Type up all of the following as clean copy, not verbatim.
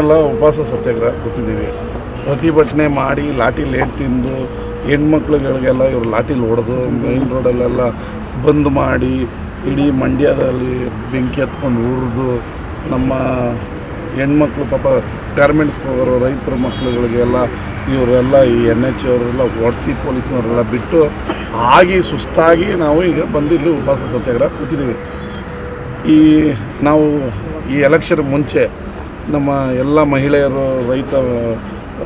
ಎಲ್ಲ ಉಪವಾಸ ಸತ್ಯಾಗ್ರಹ ಕೂತಿದ್ದೀವಿ. ಪ್ರತಿಭಟನೆ ಮಾಡಿ ಲಾಠಿ ಲೇಟ್ ತಿಂದು ಹೆಣ್ಮಕ್ಳುಗಳಿಗೆಲ್ಲ ಇವರು ಲಾಠಿಲಿ ಹೊಡೆದು ಮೈನ್ ರೋಡಲ್ಲೆಲ್ಲ ಬಂದ್ ಮಾಡಿ ಇಡೀ ಮಂಡ್ಯದಲ್ಲಿ ಬೆಂಕಿ ಹತ್ಕೊಂಡು ಉರಿದು ನಮ್ಮ ಹೆಣ್ಮಕ್ಳು ಪಾಪ ಗಾರ್ಮೆಂಟ್ಸ್ಗೆ ಹೋಗೋರು ರೈತರ ಮಕ್ಳುಗಳಿಗೆಲ್ಲ ಇವರೆಲ್ಲ ಈ NH ಅವರೆಲ್ಲ ಓಡಿಸಿ ಪೊಲೀಸ್ನವರೆಲ್ಲ ಬಿಟ್ಟು ಸುಸ್ತಾಗಿ ನಾವು ಈಗ ಬಂದು ಇಲ್ಲಿ ಉಪವಾಸ ಸತ್ಯಾಗ್ರಹ ಕೂತಿದ್ದೀವಿ. ನಾವು ಈ ಎಲೆಕ್ಷನ್ ಮುಂಚೆ ನಮ್ಮ ಎಲ್ಲ ಮಹಿಳೆಯರು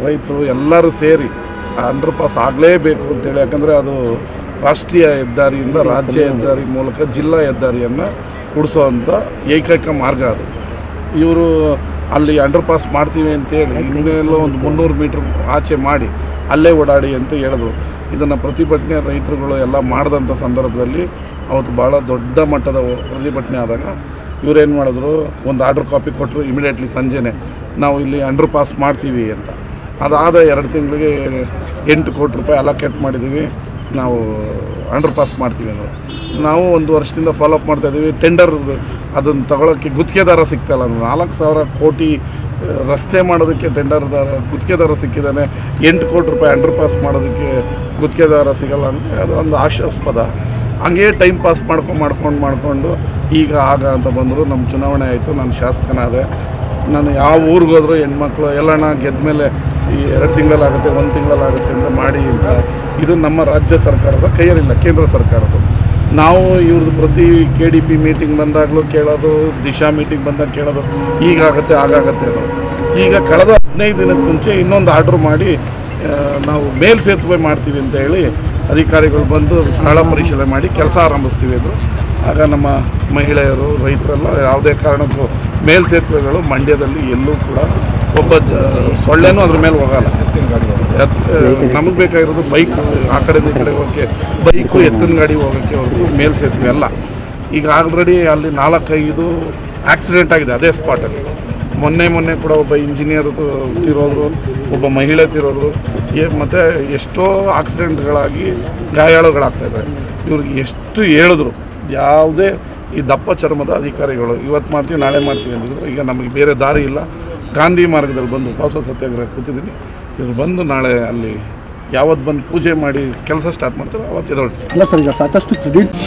ರೈತರು ಎಲ್ಲರೂ ಸೇರಿ ಅಂಡರ್ ಪಾಸ್ ಆಗಲೇಬೇಕು ಅಂತೇಳಿ, ಯಾಕಂದರೆ ಅದು ರಾಷ್ಟ್ರೀಯ ಹೆದ್ದಾರಿಯಿಂದ ರಾಜ್ಯ ಹೆದ್ದಾರಿ ಮೂಲಕ ಜಿಲ್ಲಾ ಹೆದ್ದಾರಿಯನ್ನು ಕೊಡಿಸೋವಂಥ ಏಕೈಕ ಮಾರ್ಗ ಅದು. ಇವರು ಅಲ್ಲಿ ಅಂಡರ್ ಪಾಸ್ ಮಾಡ್ತೀವಿ ಅಂತೇಳಿ ಇನ್ನೆಲ್ಲೋ ಒಂದು 300 ಮೀಟ್ರ್ ಆಚೆ ಮಾಡಿ ಅಲ್ಲೇ ಓಡಾಡಿ ಅಂತ ಹೇಳಿದ್ರು. ಇದನ್ನು ಪ್ರತಿಭಟನೆ ರೈತರುಗಳು ಎಲ್ಲ ಮಾಡಿದಂಥ ಸಂದರ್ಭದಲ್ಲಿ ಅವತ್ತು ಭಾಳ ದೊಡ್ಡ ಮಟ್ಟದ ಪ್ರತಿಭಟನೆ ಆದಾಗ ಇವರೇನು ಮಾಡಿದ್ರು, ಒಂದು ಆರ್ಡ್ರ್ ಕಾಪಿ ಕೊಟ್ಟರು ಇಮಿಡಿಯೇಟ್ಲಿ ಸಂಜೆನೇ ನಾವು ಇಲ್ಲಿ ಅಂಡರ್ ಪಾಸ್ ಮಾಡ್ತೀವಿ ಅಂತ. ಅದಾದ 2 ತಿಂಗಳಿಗೆ 8 ಕೋಟಿ ರೂಪಾಯಿ ಅಲೋಕೇಟ್ ಮಾಡಿದ್ದೀವಿ, ನಾವು ಅಂಡರ್ ಪಾಸ್ ಮಾಡ್ತೀವಿ ಅಂದರೆ. ನಾವು 1 ವರ್ಷದಿಂದ ಫಾಲೋಅಪ್ ಮಾಡ್ತಾಯಿದ್ದೀವಿ. ಟೆಂಡರ್ ಅದನ್ನು ತಗೊಳ್ಳೋಕ್ಕೆ ಗುತ್ತಿಗೆದಾರ ಸಿಗ್ತಾಯಿಲ್ಲ. 4,000 ಕೋಟಿ ರಸ್ತೆ ಮಾಡೋದಕ್ಕೆ ಗುತ್ತಿಗೆದಾರ ಸಿಕ್ಕಿದ್ದಾನೆ, 8 ಕೋಟಿ ರೂಪಾಯಿ ಅಂಡರ್ ಪಾಸ್ ಮಾಡೋದಕ್ಕೆ ಗುತ್ತಿಗೆದಾರ ಸಿಗಲ್ಲ ಅಂದರೆ ಅದು ಒಂದು ಹಾಸ್ಯಾಸ್ಪದ. ಹಂಗೇ ಟೈಮ್ ಪಾಸ್ ಮಾಡ್ಕೊಂಡು ಈಗ ಅಂತ ಬಂದರು. ನಮ್ಮ ಚುನಾವಣೆ ಆಯಿತು, ನಾನು ಶಾಸಕನಾದೆ. ನಾನು ಯಾವ ಊರಿಗೆ ಹೋದರೂ ಹೆಣ್ಮಕ್ಳು ಎಲ್ಲಣ್ಣ ಗೆದ್ದ ಮೇಲೆ ಈ 2 ತಿಂಗಳಲ್ಲಾಗುತ್ತೆ 1 ತಿಂಗಳಲ್ಲಾಗುತ್ತೆ ಅಂತ ಮಾಡಿ ಅಂತ. ಇದು ನಮ್ಮ ರಾಜ್ಯ ಸರ್ಕಾರದ ಕೈಯಲ್ಲಿಲ್ಲ, ಕೇಂದ್ರ ಸರ್ಕಾರದ್ದು. ನಾವು ಇವ್ರದ್ದು ಪ್ರತಿ KDP ಮೀಟಿಂಗ್ ಬಂದಾಗಲೂ ಕೇಳೋದು, ದಿಶಾ ಮೀಟಿಂಗ್ ಬಂದಾಗ ಕೇಳೋದು, ಈಗಾಗುತ್ತೆ ಆಗಾಗತ್ತೆ ಅದು. ಈಗ ಕಳೆದ 15 ದಿನದ ಮುಂಚೆ ಇನ್ನೊಂದು ಆರ್ಡ್ರ್ ಮಾಡಿ ನಾವು ಮೇಲ್ಸೇತುವೆ ಮಾಡ್ತೀವಿ ಅಂತ ಹೇಳಿ ಅಧಿಕಾರಿಗಳು ಬಂದು ಸ್ಥಳ ಪರಿಶೀಲನೆ ಮಾಡಿ ಕೆಲಸ ಆರಂಭಿಸ್ತೀವಿ ಅಂದರು. ಆಗ ನಮ್ಮ ಮಹಿಳೆಯರು ರೈತರೆಲ್ಲ ಯಾವುದೇ ಕಾರಣಕ್ಕೂ ಮೇಲ್ಸೇತುವೆಗಳು ಮಂಡ್ಯದಲ್ಲಿ ಎಲ್ಲೂ ಕೂಡ ಒಬ್ಬ ಸೊಳ್ಳೆನೂ ಅದ್ರ ಮೇಲೆ ಹೋಗಲ್ಲ. ನಮಗೆ ಬೇಕಾಗಿರೋದು ಬೈಕ್ ಆ ಕಡೆಯಿಂದ ಈ ಕಡೆ ಹೋಗೋಕ್ಕೆ, ಬೈಕು ಎತ್ತಿನ ಗಾಡಿ ಹೋಗೋಕ್ಕೆ ಹೊರತು ಮೇಲ್ಸೇತುವೆ ಅಲ್ಲ. ಈಗ ಆಲ್ರೆಡಿ ಅಲ್ಲಿ 4-5 ಆಕ್ಸಿಡೆಂಟ್ ಆಗಿದೆ ಅದೇ ಸ್ಪಾಟಲ್ಲಿ. ಮೊನ್ನೆ ಕೂಡ ಒಬ್ಬ ಇಂಜಿನಿಯರ್ ತಿರೋದ್ರು, ಒಬ್ಬ ಮಹಿಳೆ ತಿರೋದ್ರು, ಮತ್ತು ಎಷ್ಟೋ ಆಕ್ಸಿಡೆಂಟ್ಗಳಾಗಿ ಗಾಯಾಳುಗಳಾಗ್ತಾಯಿದ್ದಾರೆ. ಇವ್ರಿಗೆ ಎಷ್ಟು ಹೇಳಿದ್ರು ಯಾವುದೇ ಈ ದಪ್ಪ ಚರ್ಮದ ಅಧಿಕಾರಿಗಳು ಇವತ್ತು ಮಾಡ್ತೀವಿ ನಾಳೆ ಮಾಡ್ತೀವಿ ಅಂದಿದ್ರು. ಈಗ ನಮಗೆ ಬೇರೆ ದಾರಿ ಇಲ್ಲ, ಗಾಂಧಿ ಮಾರ್ಗದಲ್ಲಿ ಬಂದು ಉಪವಾಸ ಸತ್ಯಾಗ್ರಹ ಕೂತಿದ್ದೀನಿ. ಇವ್ರು ಬಂದು ನಾಳೆ ಅಲ್ಲಿ ಯಾವತ್ತು ಬಂದು ಪೂಜೆ ಮಾಡಿ ಕೆಲಸ ಸ್ಟಾರ್ಟ್ ಮಾಡ್ತಾರೆ ಅವತ್ತು ಎದ್ದೇಳ್ತೀವಿ. ಅಲ್ಲ ಸರ್, ಈಗ ಸಾಕಷ್ಟು ಕ್ರೆಡಿಟ್